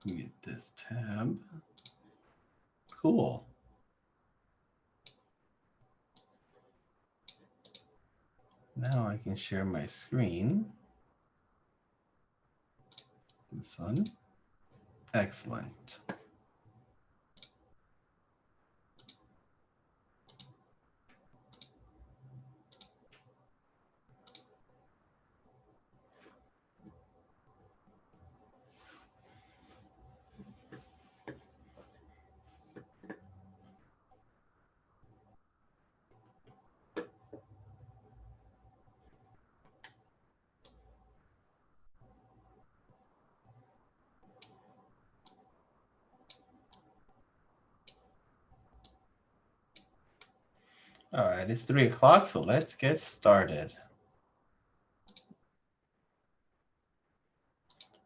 Get this tab. Cool. Now I can share my screen. This one. Excellent. All right, it's 3 o'clock, so let's get started.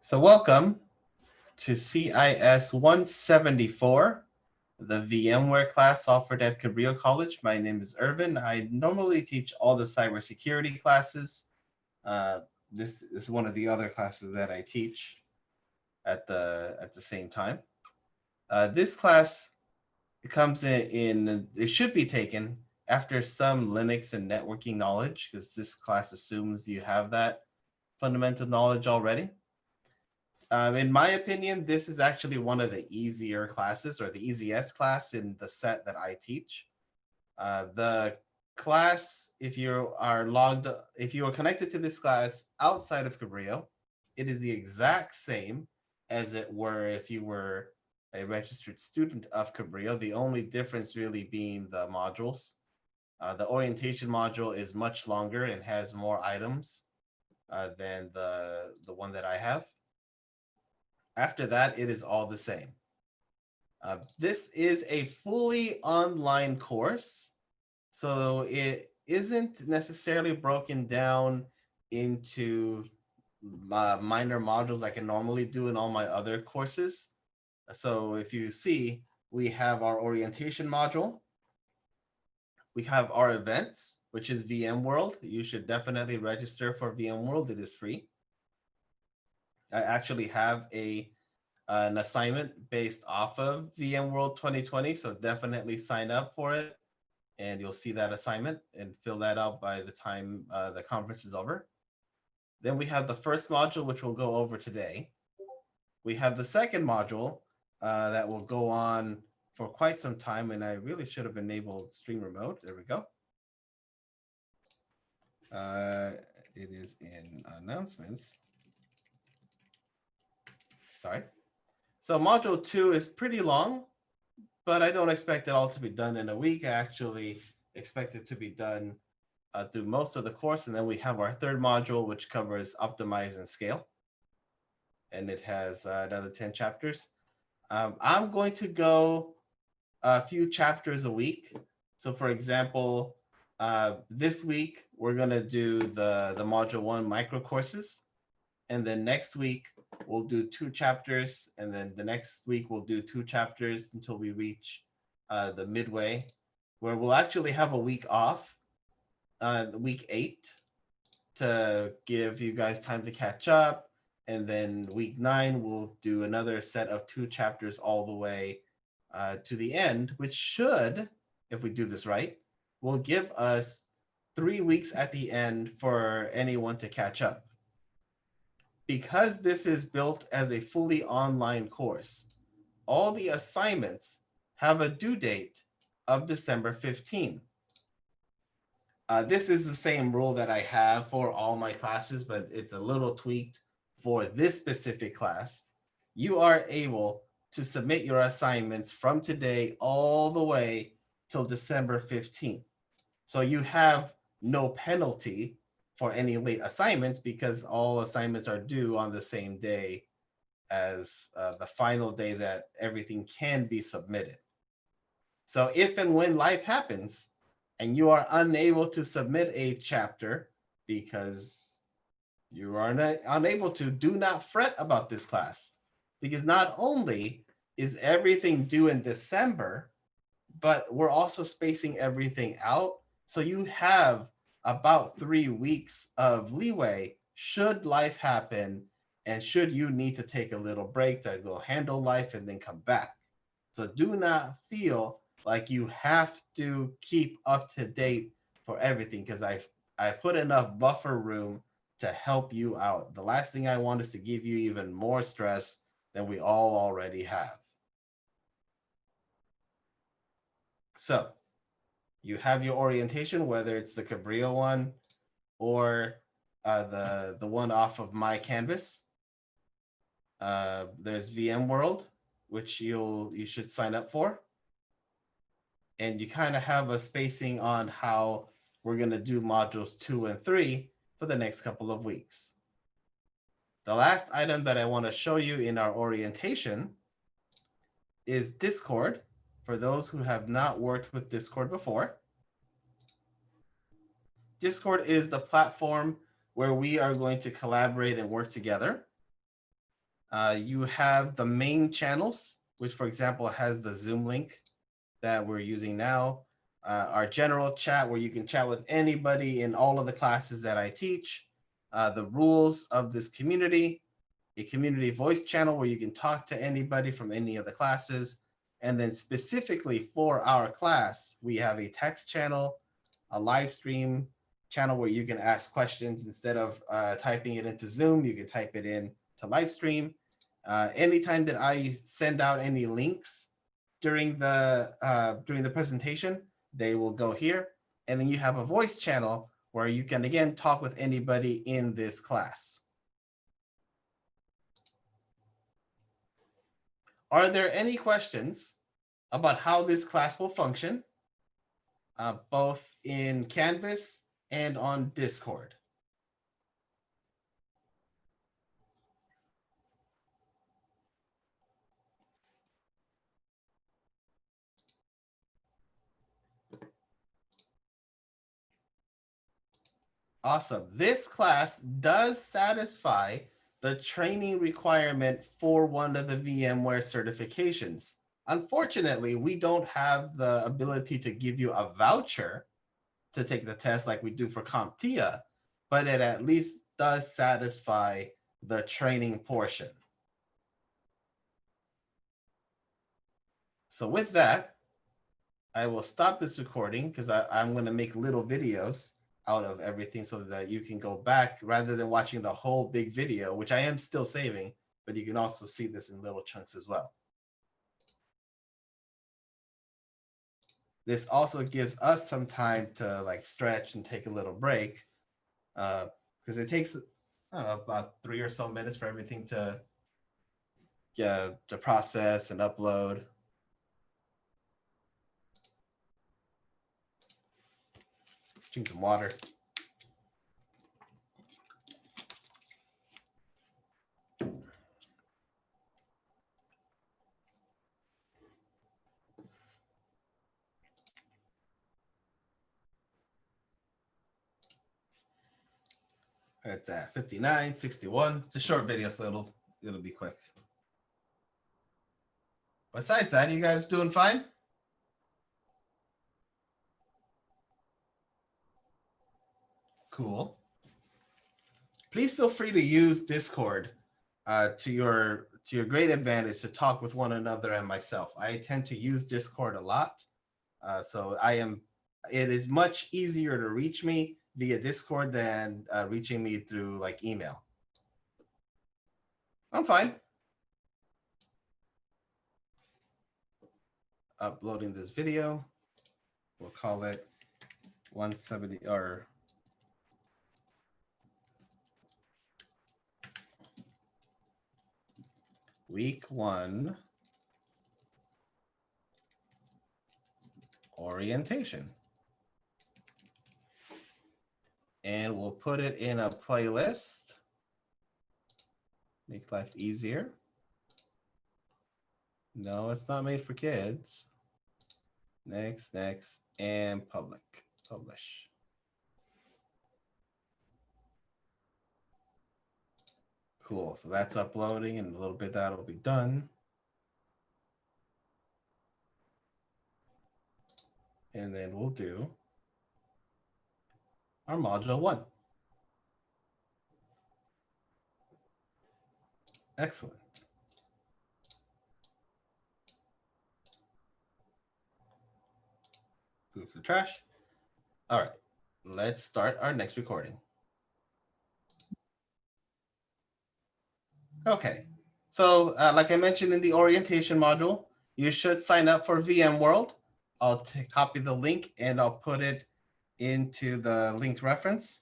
So welcome to CIS 174, the VMware class offered at Cabrillo College. My name is Irvin. I normally teach all the cybersecurity classes. This is one of the other classes that I teach at the same time. This class comes it should be taken after some Linux and networking knowledge, because this class assumes you have that fundamental knowledge already. In my opinion, this is actually one of the easier classes, or the easiest class in the set that I teach. The class, if you are connected to this class outside of Cabrillo, it is the exact same as it were if you were a registered student of Cabrillo. The only difference really being the modules. The orientation module is much longer and has more items than the one that I have. After that, it is all the same. This is a fully online course, so it isn't necessarily broken down into minor modules like I normally do in all my other courses. So if you see, we have our orientation module. We have our events, which is VMworld. You should definitely register for VMworld. It is free. I actually have an assignment based off of VMworld 2020, so definitely sign up for it, and you'll see that assignment and fill that out by the time the conference is over. Then we have the first module, which we'll go over today. We have the second module that will go on for quite some time, and I really should have enabled Stream Remote. There we go. It is in announcements. Sorry. So module 2 is pretty long, but I don't expect it all to be done in a week. I actually expect it to be done through most of the course. And then we have our third module, which covers optimize and scale. And it has another 10 chapters. I'm going to go a few chapters a week. So for example, this week, we're going to do the module 1 micro courses. And then next week, we'll do 2 chapters. And then the next week, we'll do 2 chapters until we reach the midway, where we'll actually have a week off, week 8, to give you guys time to catch up. And then week 9, we'll do another set of 2 chapters all the way to the end, which should, if we do this right, will give us 3 weeks at the end for anyone to catch up. Because this is built as a fully online course, all the assignments have a due date of December 15. This is the same rule that I have for all my classes, but it's a little tweaked for this specific class. You are able to submit your assignments from today all the way till December 15th. So you have no penalty for any late assignments, because all assignments are due on the same day as the final day that everything can be submitted. So if and when life happens and you are unable to submit a chapter because you are unable to, do not fret about this class, because not only is everything due in December, but we're also spacing everything out. So you have about 3 weeks of leeway should life happen And should you need to take a little break to go handle life and then come back. So do not feel like you have to keep up to date for everything, because I put enough buffer room to help you out. The last thing I want is to give you even more stress than we all already have. So you have your orientation, whether it's the Cabrillo one or the one off of my canvas. There's VMworld, which you should sign up for. And you kind of have a spacing on how we're going to do modules 2 and 3 for the next couple of weeks. The last item that I want to show you in our orientation is Discord. For those who have not worked with Discord before, Discord is the platform where we are going to collaborate and work together. You have the main channels, which for example has the Zoom link that we're using now, our general chat where you can chat with anybody in all of the classes that I teach, the rules of this community, a community voice channel where you can talk to anybody from any of the classes. And then specifically for our class, we have a text channel, a live stream channel where you can ask questions. Instead of typing it into Zoom, you can type it in to live stream. Anytime that I send out any links during the presentation, they will go here. And then you have a voice channel where you can again talk with anybody in this class. Are there any questions about how this class will function, both in Canvas and on Discord? Awesome. This class does satisfy the training requirement for one of the VMware certifications. Unfortunately, we don't have the ability to give you a voucher to take the test like we do for CompTIA, but it at least does satisfy the training portion. So with that, I will stop this recording because I'm going to make little videos out of everything so that you can go back rather than watching the whole big video, which I am still saving, but you can also see this in little chunks as well. This also gives us some time to like stretch and take a little break, because it takes, I don't know, about 3 or so minutes for everything to process and upload. Drink some water. It's at 59:61. It's a short video, so it'll be quick. Besides that, you guys doing fine? Cool. Please feel free to use Discord to your great advantage to talk with one another and myself. I tend to use Discord a lot, so it is much easier to reach me via Discord than reaching me through like email. I'm fine. Uploading this video. We'll call it 170 or week 1 orientation. And we'll put it in a playlist. Make life easier. No, it's not made for kids. Next, and publish. Cool, so that's uploading, and a little bit that'll be done. And then we'll do our module 1. Excellent. Move the trash. All right, let's start our next recording. Okay, so like I mentioned in the orientation module, you should sign up for VMworld. I'll copy the link and I'll put it into the linked reference.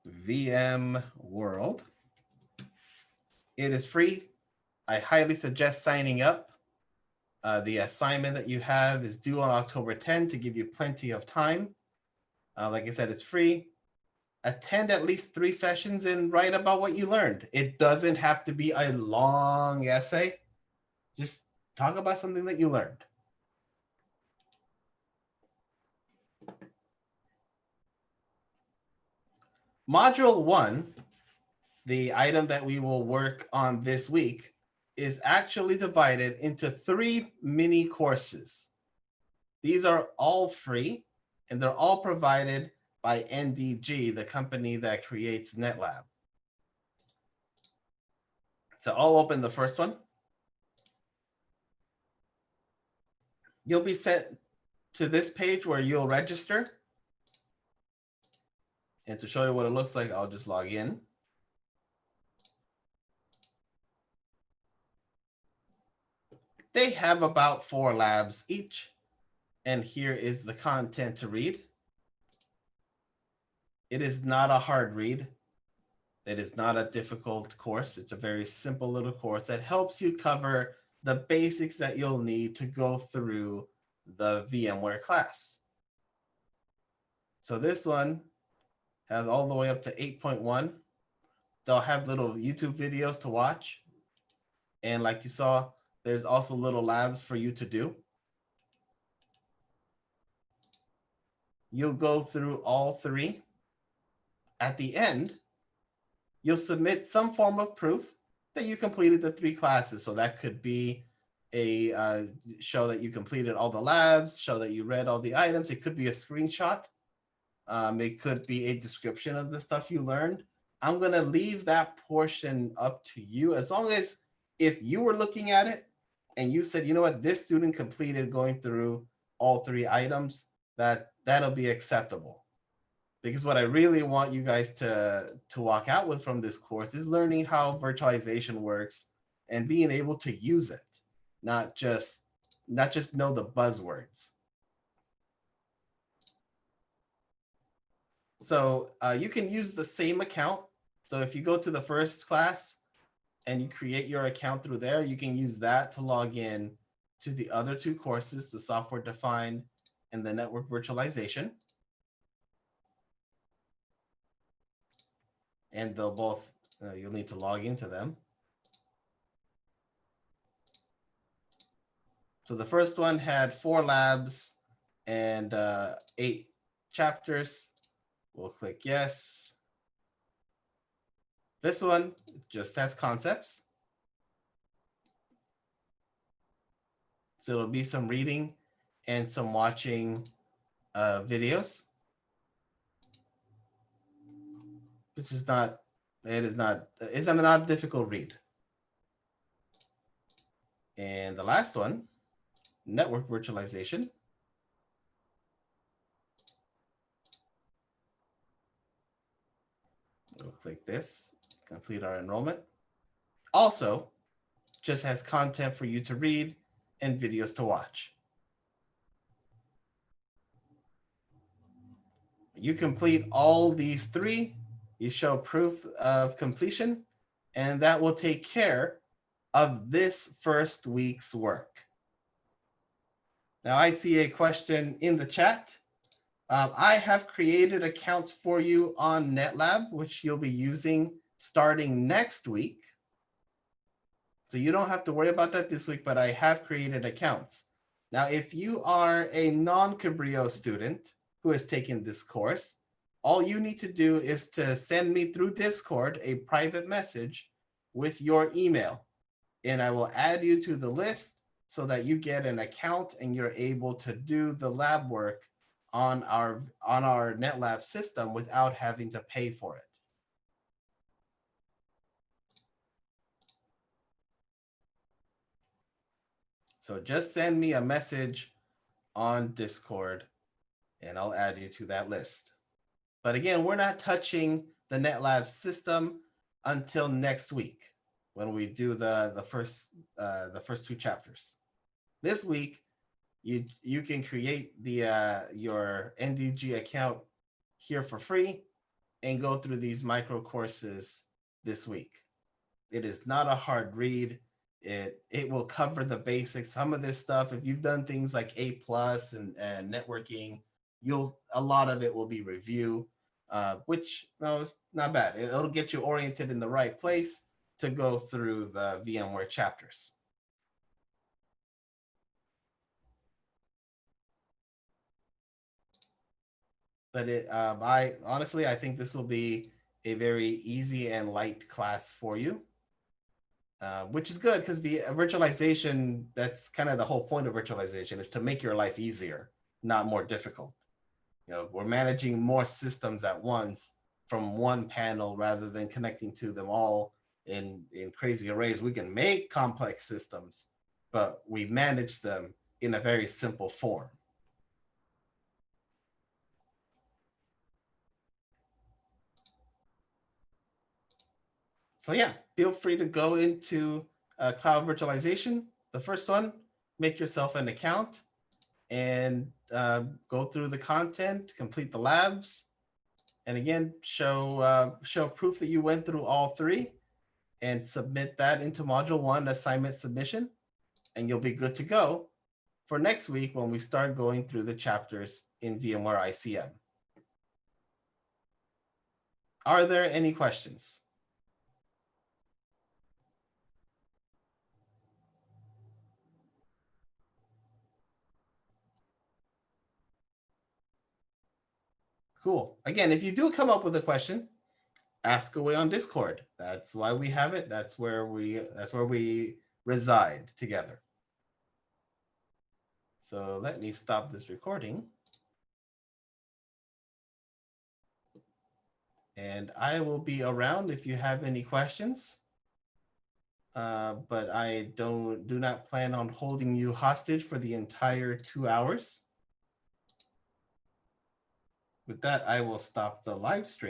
VMworld. It is free. I highly suggest signing up. The assignment that you have is due on October 10 to give you plenty of time. Like I said, it's free. Attend at least 3 sessions and write about what you learned. It doesn't have to be a long essay. Just talk about something that you learned. Module 1, the item that we will work on this week, is actually divided into 3 mini courses. These are all free, and they're all provided by NDG, the company that creates NetLab. So I'll open the first one. You'll be sent to this page where you'll register. And to show you what it looks like, I'll just log in. They have about 4 labs each. And here is the content to read. It is not a hard read. It is not a difficult course. It's a very simple little course that helps you cover the basics that you'll need to go through the VMware class. So this one has all the way up to 8.1. They'll have little YouTube videos to watch. And like you saw, there's also little labs for you to do. You'll go through all 3. At the end, you'll submit some form of proof that you completed the 3 classes. So that could be a show that you completed all the labs, show that you read all the items. It could be a screenshot. It could be a description of the stuff you learned. I'm going to leave that portion up to you, as long as if you were looking at it and you said, you know what, this student completed going through all 3 items, that'll be acceptable. Because what I really want you guys to walk out with from this course is learning how virtualization works and being able to use it, not just know the buzzwords. So you can use the same account. So if you go to the first class and you create your account through there, you can use that to log in to the other 2 courses, the software defined and the network virtualization. And they'll both, you'll need to log into them. So the first one had 4 labs and 8 chapters. We'll click yes. This one just has concepts. So it'll be some reading and some watching videos, which is not, it's not a difficult read. And the last one, network virtualization. We'll click this, complete our enrollment. Also, just has content for you to read and videos to watch. You complete all these 3, you show proof of completion, and that will take care of this first week's work. Now I see a question in the chat. I have created accounts for you on NetLab, which you'll be using starting next week. So you don't have to worry about that this week, but I have created accounts. Now, if you are a non-Cabrillo student who has taken this course, all you need to do is to send me through Discord a private message with your email, and I will add you to the list so that you get an account and you're able to do the lab work on our NetLab system without having to pay for it. So just send me a message on Discord and I'll add you to that list. But again, we're not touching the NetLab system until next week when we do the first two chapters. This week, you can create the your NDG account here for free and go through these micro courses this week. It is not a hard read. It will cover the basics. Some of this stuff, if you've done things like A plus and networking, a lot of it will be review, which no, it's not bad. It'll get you oriented in the right place to go through the VMware chapters. But I honestly, I think this will be a very easy and light class for you. Which is good because the virtualization, that's kind of the whole point of virtualization, is to make your life easier, not more difficult. We're managing more systems at once from one panel rather than connecting to them all in crazy arrays. We can make complex systems, but we manage them in a very simple form. So yeah, feel free to go into cloud virtualization. The first one, make yourself an account and go through the content, complete the labs, and again, show proof that you went through all three and submit that into module 1 assignment submission, and you'll be good to go for next week when we start going through the chapters in VMware ICM. Are there any questions? Cool. Again, if you do come up with a question, ask away on Discord. That's why we have it. That's where we reside together. So let me stop this recording. And I will be around if you have any questions. But I do not plan on holding you hostage for the entire 2 hours. With that, I will stop the live stream.